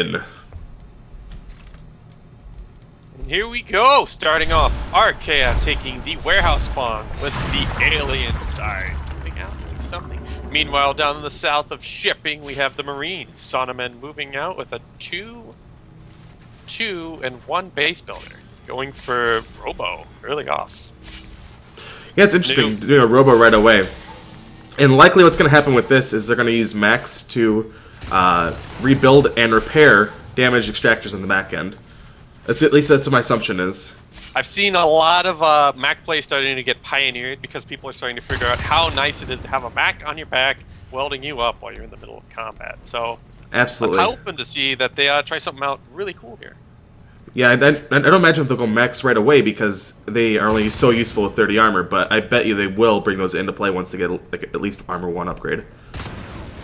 in. And here we go, starting off Archaea taking the warehouse spawn with the alien side. Moving out, doing something. Meanwhile, down in the south of shipping, we have the Marines. Saunamen moving out with a 2 and 1 base builder. Going for Robo early off. Yeah, it's interesting doing a Robo right away. And likely what's going to happen with this is they're going to use Max to rebuild and repair damaged extractors on the back end. At least that's what my assumption is. I've seen a lot of Mac play starting to get pioneered because people are starting to figure out how nice it is to have a Mac on your back welding you up while you're in the middle of combat. So absolutely, I'm hoping to see that they try something out really cool here. Yeah, I don't imagine they'll go Max right away because they are only so useful with 30 armor, but I bet you they will bring those into play once they get like, at least armor 1 upgrade.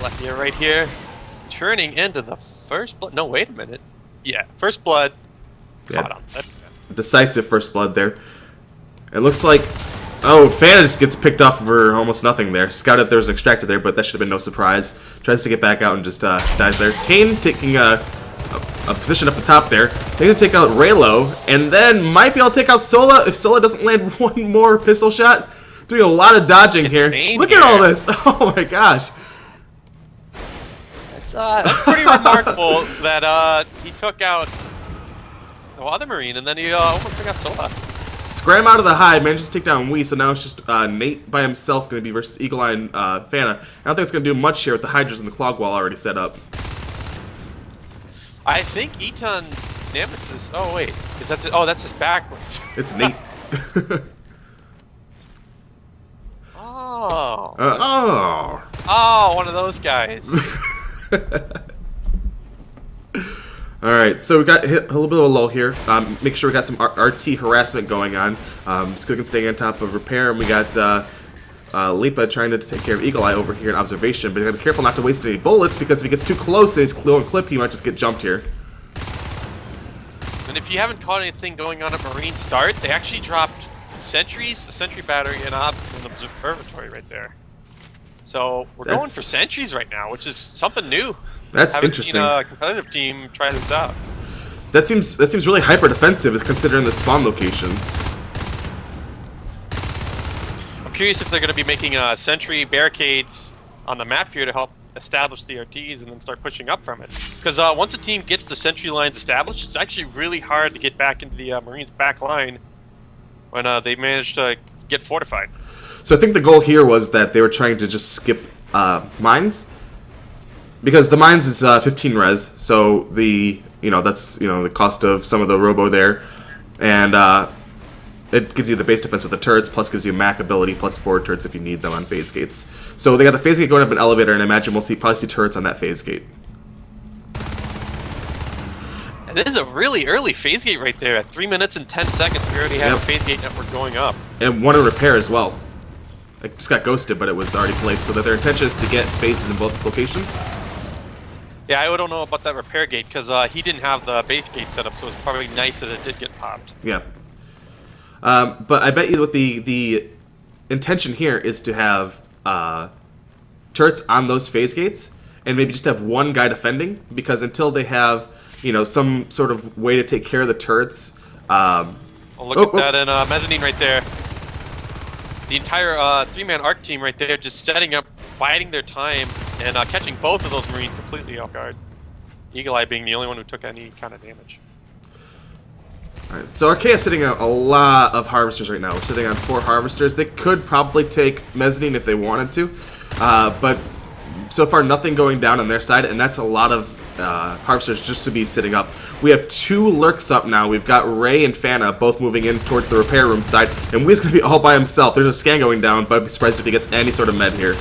Lefty right here, turning into the first blood. No, wait a minute. Yeah, first blood. Yeah. Decisive first blood there. It looks like, oh, Fana just gets picked off for almost nothing there. Scouted if there was an extractor there, but that should have been no surprise. Tries to get back out and just dies there. Tane taking a position up the top there. They're going to take out Raylo, and then might be able to take out Sola if Sola doesn't land one more pistol shot. Doing a lot of dodging here. Look at all this. Oh my gosh. That's pretty remarkable that he took out the other Marine, and then he almost took out Sola. Scram out of the hide, manages to take down Wee, so now it's just Nate by himself going to be versus Eagle Eye and Fana. I don't think it's going to do much here with the Hydras and the Clog Wall already set up. I think Eton Nemesis. Oh wait, is that? Oh, that's just backwards. It's Nate. Oh, one of those guys. All right, so we got hit a little bit of a lull here. Make sure we got some RT harassment going on. Skogan staying on top of repair, and we got Lipa trying to take care of Eagle Eye over here in observation, but you gotta be careful not to waste any bullets because if he gets too close and he's low and clip, he might just get jumped here. And if you haven't caught anything going on at Marine Start, they actually dropped sentries, a sentry battery, and an observatory right there. So we're going for sentries right now, which is something new. That's interesting. Seen a competitive team try this out. That seems really hyper defensive considering the spawn locations. I'm curious if they're going to be making sentry barricades on the map here to help establish the RTs and then start pushing up from it. Because once a team gets the sentry lines established, it's actually really hard to get back into the Marines' back line when they manage to get fortified. So I think the goal here was that they were trying to just skip mines. Because the mines is 15 res, so that's the cost of some of the robo there, and it gives you the base defense with the turrets, plus gives you Mac ability, plus forward turrets if you need them on phase gates. So they got the phase gate going up an elevator, and I imagine we'll probably see turrets on that phase gate. And it is a really early phase gate right there. At 3 minutes and 10 seconds, we already have a phase gate network going up. And one in repair as well. It just got ghosted, but it was already placed, so that their intention is to get phases in both locations. Yeah, I don't know about that repair gate because he didn't have the base gate set up, so it was probably nice that it did get popped. Yeah. But I bet you what the intention here is to have turrets on those phase gates and maybe just have one guy defending, because until they have some sort of way to take care of the turrets. Look at that, and mezzanine right there. The entire 3-man arc team right there just setting up, biding their time, and catching both of those Marines completely off guard. Eagle Eye being the only one who took any kind of damage. Alright, so Archaea is sitting on a lot of harvesters right now. We're sitting on 4 harvesters. They could probably take mezzanine if they wanted to, but so far nothing going down on their side, and that's a lot of harvesters just to be sitting up. We have 2 lurks up now. We've got Ray and Fana both moving in towards the repair room side, and Wee's going to be all by himself. There's a scan going down, but I'd be surprised if he gets any sort of med here.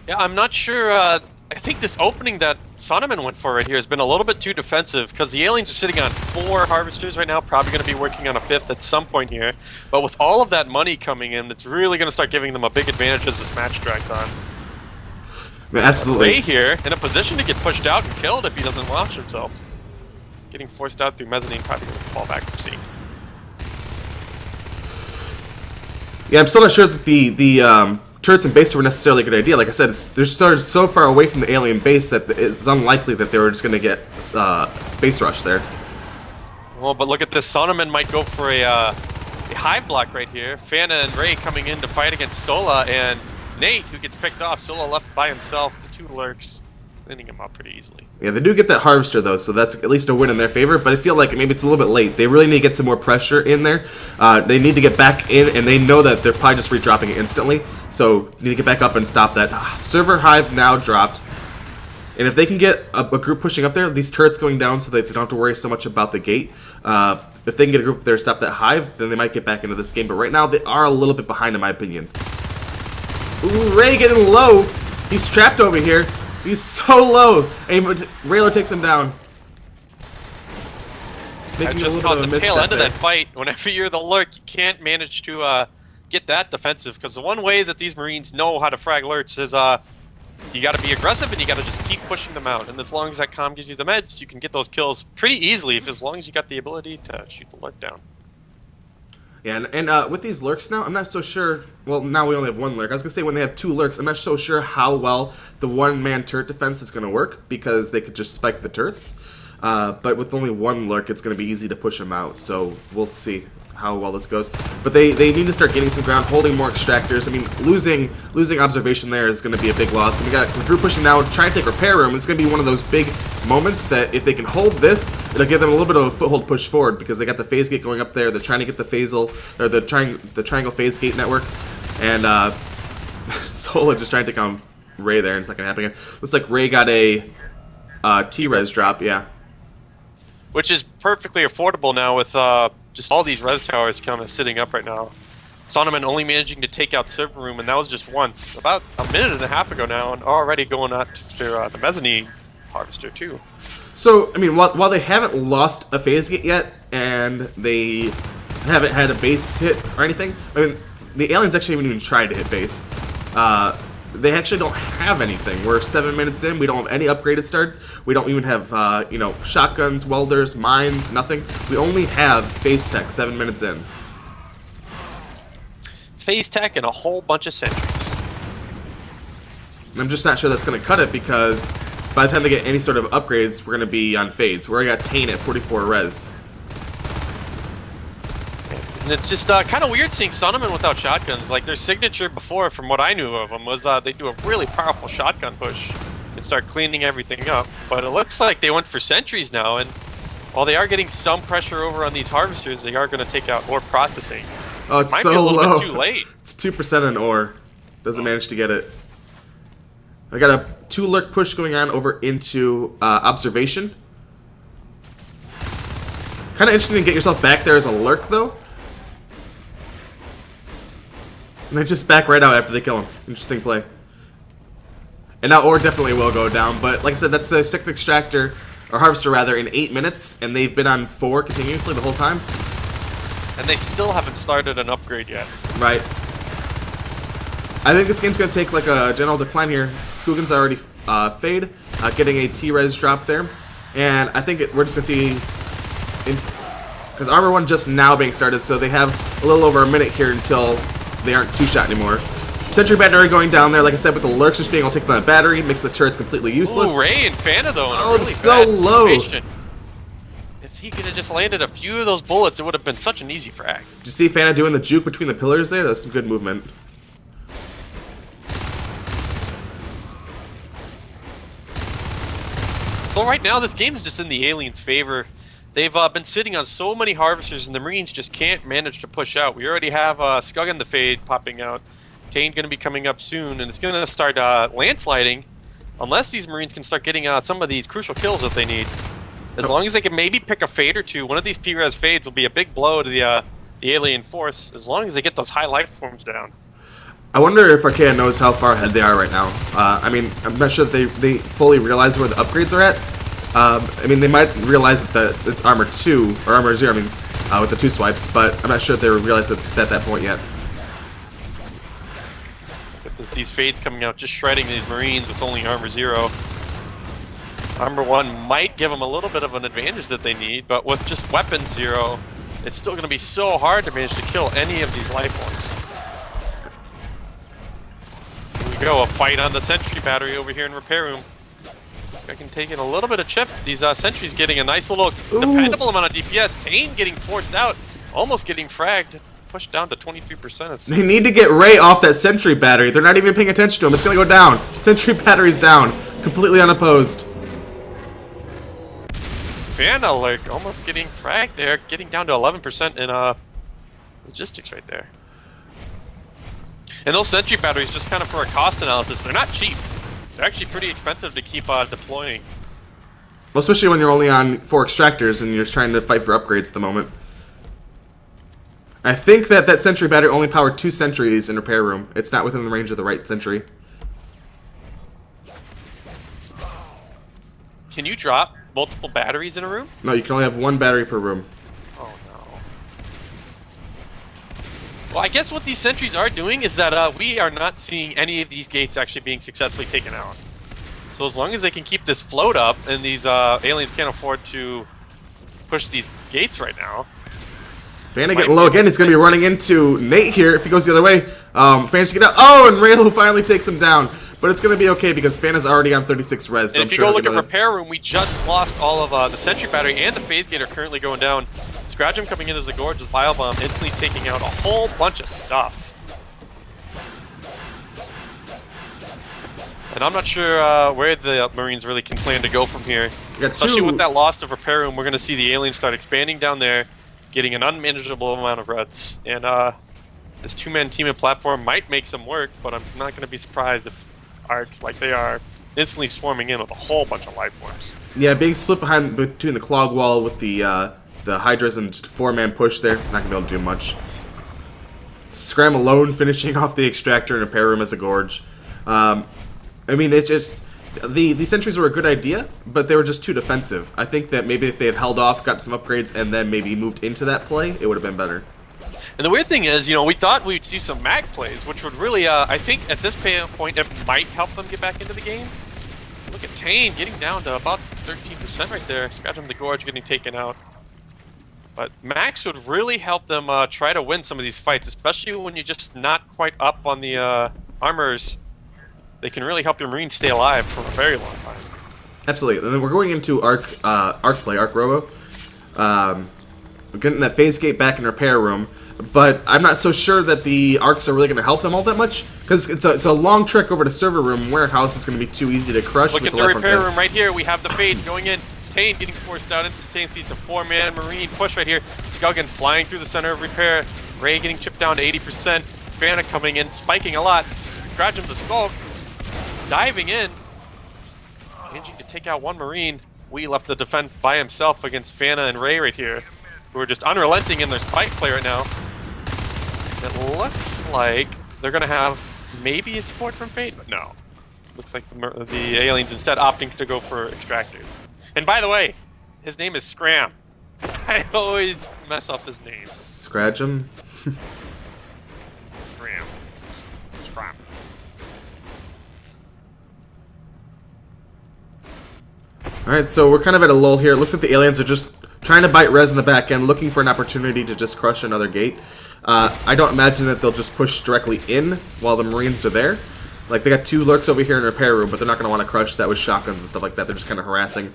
Yeah, I'm not sure. I think this opening that Saunamen went for right here has been a little bit too defensive because the aliens are sitting on 4 harvesters right now, probably going to be working on a 5th at some point here. But with all of that money coming in, it's really going to start giving them a big advantage as this match drags on. Absolutely. Ray here in a position to get pushed out and killed if he doesn't launch himself. Getting forced out through mezzanine, probably going to fall back from C. Yeah, I'm still not sure that the turrets and base were necessarily a good idea. Like I said, they're so far away from the alien base that it's unlikely that they were just going to get base rush there. Well, but look at this. Saunamen might go for a hive block right here. Fana and Ray coming in to fight against Sola, and Nate, who gets picked off. Sola left by himself. The 2 lurks, cleaning him up pretty easily. Yeah, they do get that harvester though, so that's at least a win in their favor, but I feel like maybe it's a little bit late. They really need to get some more pressure in there. They need to get back in, and they know that they're probably just redropping it instantly, so need to get back up and stop that. Server hive now dropped, and if they can get a group pushing up there, these turrets going down so that they don't have to worry so much about the gate, if they can get a group there to stop that hive, then they might get back into this game, but right now they are a little bit behind in my opinion. Ooh, Ray getting low. He's trapped over here. He's so low, and Raylo takes him down. I just caught the tail end of that fight. Whenever you're the lurk, you can't manage to get that defensive, because the one way that these Marines know how to frag lurks is you got to be aggressive and you got to just keep pushing them out. And as long as that comm gives you the meds, you can get those kills pretty easily, as long as you got the ability to shoot the lurk down. Yeah, and with these lurks now, I'm not so sure. Well, now we only have 1 lurk. I was going to say when they have 2 lurks, I'm not so sure how well the 1-man turret defense is going to work, because they could just spike the turrets. But with only 1 lurk, it's going to be easy to push them out. So we'll see how well this goes. But they need to start getting some ground, holding more extractors. I mean, losing observation there is going to be a big loss. And we got the group pushing now, trying to take repair room. It's going to be one of those big moments that if they can hold this, it'll give them a little bit of a foothold push forward, because they got the phase gate going up there. They're trying to get the phasal, or the triangle phase gate network, and Sola just trying to take on Ray there, and it's not gonna happen again. Looks like Ray got a T-res drop, yeah, which is perfectly affordable now with just all these res towers kind of sitting up right now. Saunamen only managing to take out server room, and that was just once, about a minute and a half ago now, and already going after the mezzanine harvester too. So, I mean, while they haven't lost a phase gate yet, and they haven't had a base hit or anything, I mean, the aliens actually haven't even tried to hit base. They actually don't have anything. We're 7 minutes in, we don't have any upgraded start. We don't even have, you know, shotguns, welders, mines, nothing. We only have phase tech 7 minutes in. Phase tech and a whole bunch of sentries. I'm just not sure that's going to cut it, because by the time they get any sort of upgrades, we're going to be on fades. We're going to got Tane at 44 res. And it's just kind of weird seeing Saunamen without shotguns. Like, their signature before, from what I knew of them, was they do a really powerful shotgun push and start cleaning everything up. But it looks like they went for sentries now, and while they are getting some pressure over on these harvesters, they are going to take out ore processing. Oh, it's Might so be a little low. bit too late. It's 2% on ore. Doesn't manage to get it. I got a 2 lurk push going on over into observation. Kind of interesting to get yourself back there as a lurk, though. And they just back right out after they kill him. Interesting play. And now ore definitely will go down, but like I said, that's a second extractor, or harvester rather, in 8 minutes, and they've been on 4 continuously the whole time. And they still haven't started an upgrade yet. Right. I think this game's going to take like a general decline here. Skugan's already fade, getting a T-res drop there. And I think we're just going to see, because Armor 1 just now being started, so they have a little over a minute here until they aren't 2-shot anymore. Sentry battery going down there, like I said, with the lurks just being able to take on that battery, makes the turrets completely useless. Ooh, Ray and Fana though, in a Oh, really it's so bad low. situation. If he could have just landed a few of those bullets, it would have been such an easy frag. Did you see Fana doing the juke between the pillars there? That was some good movement. So right now, this game is just in the aliens' favor. They've been sitting on so many harvesters, and the Marines just can't manage to push out. We already have Skug and the Fade popping out. Kane going to be coming up soon, and it's going to start landsliding unless these Marines can start getting some of these crucial kills that they need. As long as they can maybe pick a Fade or two, one of these P-Res Fades will be a big blow to the alien force, as long as they get those high life forms down. I wonder if Archaea knows how far ahead they are right now. I mean, I'm not sure that they fully realize where the upgrades are at. I mean, they might realize that it's Armor 2, or Armor 0, I mean, with the 2 swipes, but I'm not sure if they realize that it's at that point yet. With these Fades coming out, just shredding these Marines with only Armor 0. Armor 1 might give them a little bit of an advantage that they need, but with just Weapon 0, it's still going to be so hard to manage to kill any of these life forms. we go, a fight on the sentry battery over here in repair room. I can take in a little bit of chip. These sentries getting a nice little dependable amount of DPS. Kane getting forced out, almost getting fragged, pushed down to 23%. They need to get Ray off that sentry battery. They're not even paying attention to him. It's gonna go down. Sentry battery's down, completely unopposed. Fana like almost getting fragged there, getting down to 11% in logistics right there. And those sentry batteries, just kind of for a cost analysis, they're not cheap. They're actually pretty expensive to keep deploying. Well, especially when you're only on 4 extractors and you're trying to fight for upgrades at the moment. I think that sentry battery only powered 2 sentries in repair room. It's not within the range of the right sentry. Can you drop multiple batteries in a room? No, you can only have 1 battery per room. Oh no. Well, I guess what these sentries are doing is that we are not seeing any of these gates actually being successfully taken out. So as long as they can keep this float up, and these aliens can't afford to push these gates right now. Fana getting low again. He's going to be running into Nate here if he goes the other way. Fana's get out. Oh, and Raylo finally takes him down. But it's going to be okay because Fana's already on 36 res. So and if you go look at repair room, we just lost all of the sentry battery and the phase gate are currently going down. Scratchem coming in as a gorgeous bio bomb, instantly taking out a whole bunch of stuff. And I'm not sure where the Marines really can plan to go from here. Especially with that loss of repair room, we're going to see the aliens start expanding down there, getting an unmanageable amount of reds. And this 2-man team and platform might make some work, but I'm not going to be surprised if Arc, like they are, instantly swarming in with a whole bunch of life forms. Yeah, being split between the clog wall with the Hydras and just 4-man push there, not going to be able to do much. Scram alone finishing off the extractor in repair room as a gorge. I mean, it's just... The sentries were a good idea, but they were just too defensive. I think that maybe if they had held off, got some upgrades, and then maybe moved into that play, it would have been better. And the weird thing is, you know, we thought we'd see some mag plays, which would really, I think at this point, it might help them get back into the game. Look at Tane getting down to about 13% right there. Scratching the gorge getting taken out. But Max would really help them try to win some of these fights, especially when you're just not quite up on the armors. They can really help your Marines stay alive for a very long time. Absolutely. And then we're going into Arc play, Arc Robo. We're getting that phase gate back in repair room, but I'm not so sure that the Arcs are really going to help them all that much, because it's a long trek over to server room. Warehouse is going to be too easy to crush. Look at the repair room right here. We have the fades going in. Tane getting forced out instantaneously. It's a 4-man Marine push right here. Skulgan flying through the center of repair. Ray getting chipped down to 80%. Fana coming in, spiking a lot. Scratching the skull. Diving in. Managing to take out 1 Marine. We left the defense by himself against Fana and Ray right here, who are just unrelenting in their spike play right now. It looks like they're going to have maybe a support from Fate, but no. Looks like the aliens instead opting to go for extractors. And by the way, his name is Scram. I always mess up his name. Scratchem? Scram. Scram. Alright, so we're kind of at a lull here. It looks like the aliens are just trying to bite res in the back end, looking for an opportunity to just crush another gate. I don't imagine that they'll just push directly in while the Marines are there. Like, they got 2 lurks over here in repair room, but they're not going to want to crush that with shotguns and stuff like that. They're just kind of harassing.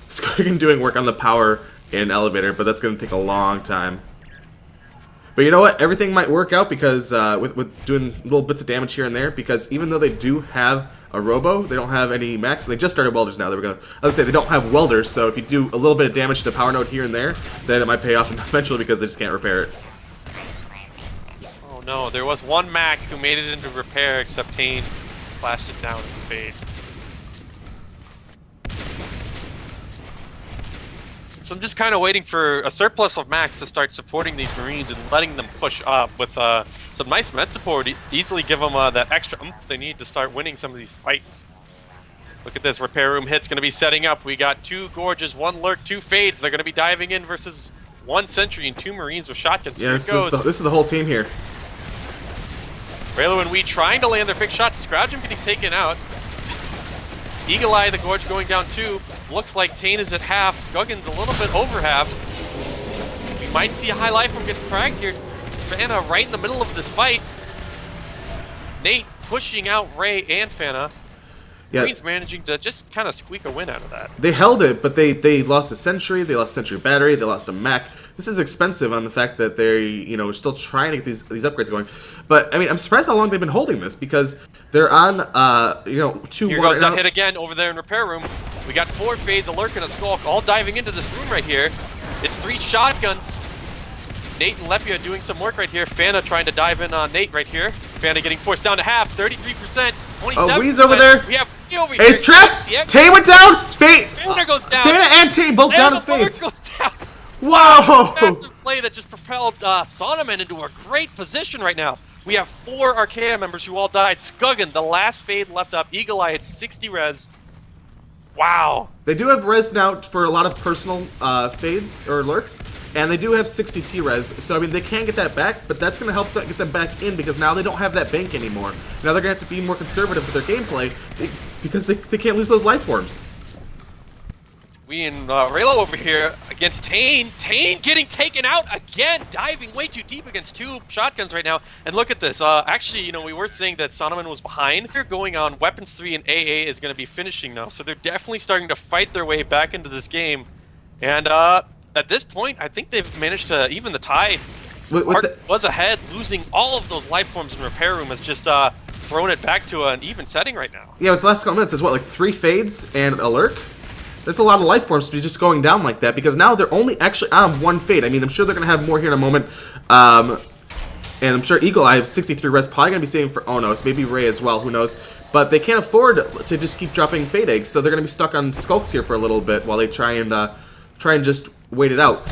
Skulgan doing work on the power in elevator, but that's going to take a long time. But you know what? Everything might work out because with doing little bits of damage here and there, because even though they do have a robo, they don't have any max, and they just started welders now. They were gonna, I would say they don't have welders, so if you do a little bit of damage to the power node here and there, then it might pay off eventually because they just can't repair it. Oh no, there was 1 Mac who made it into repair, except Tane slashed it down in the fade. So I'm just kind of waiting for a surplus of Max to start supporting these Marines and letting them push up with some nice med support. Easily give them that extra oomph they need to start winning some of these fights. Look at this, repair room hit's going to be setting up. We got 2 gorges, 1 lurk, 2 fades. They're going to be diving in versus 1 sentry and 2 Marines with shotguns. Yeah, this is the whole team here. Raylo and Wee trying to land their big shots. Scroungem getting taken out. Eagle Eye, the gorge going down 2. Looks like Tane is at half. Skulgan's a little bit over half. We might see a high life from getting fragged here. Fana right in the middle of this fight. Nate pushing out Ray and Fana. Yeah. Marines managing to just kind of squeak a win out of that. They held it, but they lost a sentry, they lost a sentry battery, they lost a mech. This is expensive on the fact that they're still trying to get these upgrades going. But I mean, I'm surprised how long they've been holding this because they're on 2-1. Here goes that hit again over there in repair room. We got 4 fades, a lurk, and a skulk all diving into this room right here. It's 3 shotguns. Nate and Lepia doing some work right here. Fana trying to dive in on Nate right here. Fana getting forced down to half, 33%, 27%. Oh, Wee's over there. We have Wee over here. It's trapped. Tay went down. Fana goes down. Fana and Tay both down his face. Goes down. Whoa! Massive play that just propelled Saunamen into a great position right now. We have 4 Archaea members who all died. Skuggin, the last fade left up. Eagle Eye at 60 res. Wow. They do have res now for a lot of personal fades or lurks, and they do have 60 T-res, so I mean they can get that back, but that's going to help get them back in because now they don't have that bank anymore. Now they're going to have to be more conservative with their gameplay because they can't lose those life forms. We and Raylo over here against Tane. Tane getting taken out again, diving way too deep against 2 shotguns right now. And look at this. Actually, we were saying that Saunamen was behind. They're going on. Weapons 3 and AA is going to be finishing now. So they're definitely starting to fight their way back into this game. And at this point, I think they've managed to even the tide. Ark was ahead, losing all of those life forms in repair room has just thrown it back to an even setting right now. Yeah, with the last couple minutes, it's what, like 3 fades and a lurk? That's a lot of life forms to be just going down like that because now they're only actually on 1 fade. I mean, I'm sure they're going to have more here in a moment. And I'm sure Eagle Eye, 63 res, probably going to be saving for Onos, maybe Ray as well, who knows. But they can't afford to just keep dropping fade eggs, so they're going to be stuck on skulks here for a little bit while they try and just wait it out.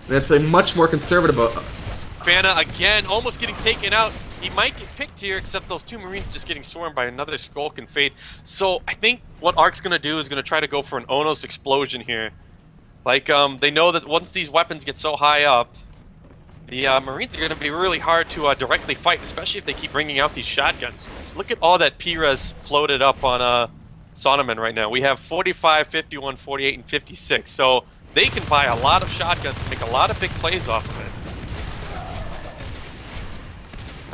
They have to play much more conservative. Fana again, almost getting taken out. He might get picked here, except those 2 Marines just getting swarmed by another Skulk and Fade. So I think what Ark's going to do is going to try to go for an Onos explosion here. Like, they know that once these weapons get so high up, the Marines are going to be really hard to directly fight, especially if they keep bringing out these shotguns. Look at all that P-res floated up on Saunamen right now. We have 45, 51, 48, and 56. So they can buy a lot of shotguns and make a lot of big plays off of it.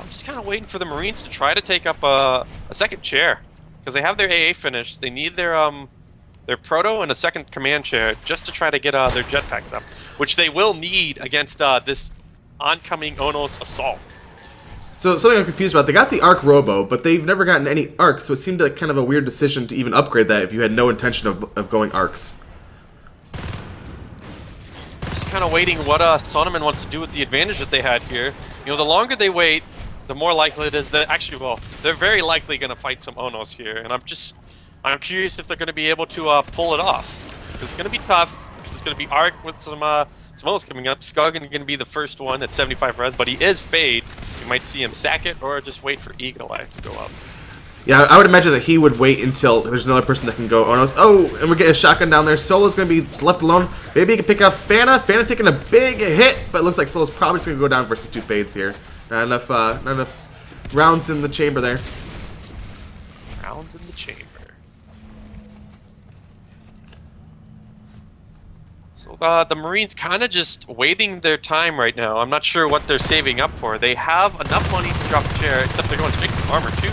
Just kind of waiting for the Marines to try to take up a second chair because they have their AA finished. They need their proto and a second command chair just to try to get their jetpacks up, which they will need against this oncoming Onos assault. So something I'm confused about, they got the Arc Robo, but they've never gotten any Arcs, so it seemed like kind of a weird decision to even upgrade that if you had no intention of going Arcs. Just kind of waiting what Saunamen wants to do with the advantage that they had here. The longer they wait, the more likely it is that they're very likely going to fight some Onos here, and I'm curious if they're going to be able to pull it off. It's going to be tough because it's going to be Ark with some Onos coming up. Skuggin going to be the first one at 75 res, but he is Fade. You might see him sack it or just wait for Eagle Eye to go up. Yeah, I would imagine that he would wait until there's another person that can go Onos. Oh, and we're getting a shotgun down there. Solo's going to be left alone. Maybe he can pick up Fana. Fana taking a big hit, but it looks like Solo's probably just going to go down versus 2 fades here. Not enough rounds in the chamber there. Rounds in the chamber. So the Marines kind of just waiting their time right now. I'm not sure what they're saving up for. They have enough money to drop a chair, except they're going straight for armor too.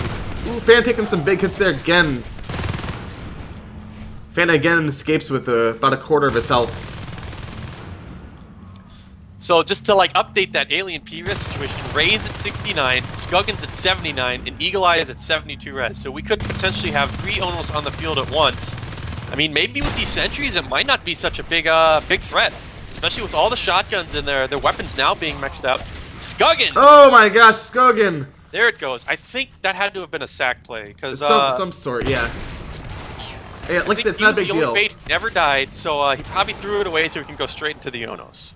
Ooh, Fana taking some big hits there again. Fana again escapes with about a quarter of his health. So just to update that alien P-res situation, Ray's at 69, Skuggin's at 79, and Eagle Eye is at 72 res. So we could potentially have 3 Onos on the field at once. I mean, maybe with these sentries, it might not be such a big threat, especially with all the shotguns and their weapons now being maxed out. Skuggin! Oh my gosh, Skuggin! There it goes. I think that had to have been a sack play because some sort, yeah. Yeah, like I said, it's not a big deal. Fate never died, so he probably threw it away so we can go straight into the Onos.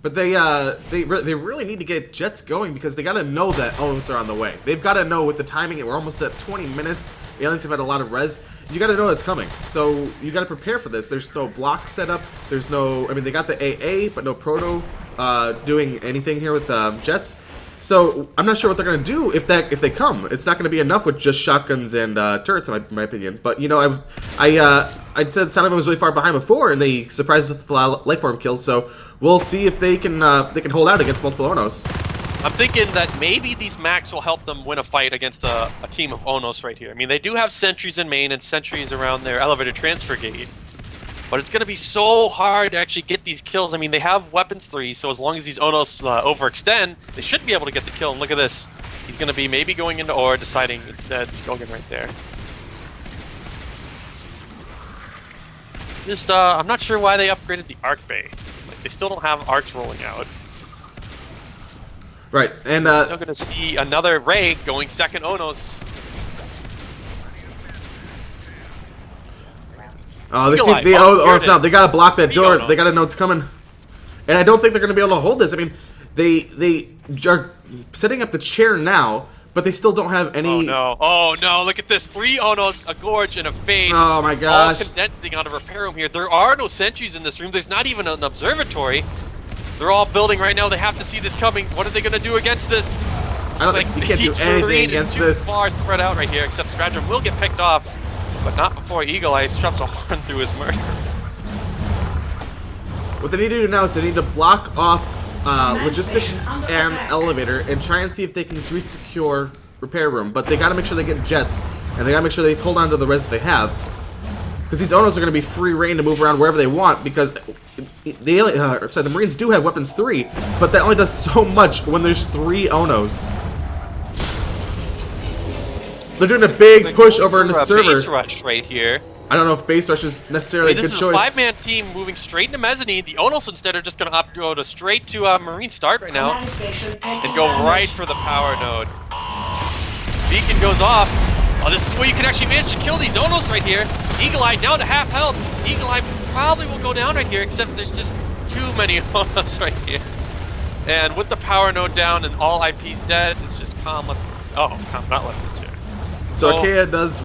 But they really need to get jets going because they gotta know that Onos are on the way. They've gotta know with the timing. We're almost at 20 minutes. The aliens have had a lot of res. You gotta know it's coming. So you gotta prepare for this. There's no block set up. There's no. I mean, they got the AA, but no proto doing anything here with jets. So I'm not sure what they're gonna do if they come. It's not gonna be enough with just shotguns and turrets, in my opinion. But I said Saunamen was really far behind before, and they surprised us with a lot of life form kills. So we'll see if they can hold out against multiple Onos. I'm thinking that maybe these mechs will help them win a fight against a team of Onos right here. I mean, they do have sentries in main and sentries around their elevator transfer gate. But it's going to be so hard to actually get these kills. I mean, they have weapons 3, so as long as these Onos overextend, they should be able to get the kill. And look at this. He's going to be maybe going into ore, deciding instead Skogan right there. Just, I'm not sure why they upgraded the Arc Bay. Like, they still don't have arcs rolling out. Right, and Still going to see another Ray going second Onos. Oh, they see the it's not. They gotta block that door. They gotta know it's coming, and I don't think they're gonna be able to hold this. I mean, they are setting up the chair now, but they still don't have any. Oh no! Oh no! Look at this: 3 Onos, a Gorge, and a Fade. Oh my gosh! All condensing on a repair room here. There are no sentries in this room. There's not even an observatory. They're all building right now. They have to see this coming. What are they gonna do against this? I don't think you can't do anything against this. Too far spread out right here, except Stratrum will get picked off. But not before Eagle Eye shoves a horn through his murder. What they need to do now is they need to block off logistics and elevator and try and see if they can re-secure repair room. But they gotta make sure they get jets, and they gotta make sure they hold on to the res that they have. Because these Onos are gonna be free reign to move around wherever they want, because the Marines do have weapons 3, but that only does so much when there's 3 Onos. They're doing a big push over in the server. Base rush right here. I don't know if base rush is necessarily a good choice. This is a 5-man team moving straight into mezzanine. The Onos instead are just going to opt to go straight to Marine start right now and go right for the power node. Beacon goes off. Oh, this is where you can actually manage to kill these Onos right here. Eagle Eye down to half health. Eagle Eye probably will go down right here, except there's just too many Onos right here. And with the power node down and all IPs dead, it's just calm. Oh, calm, not left. So Archaea does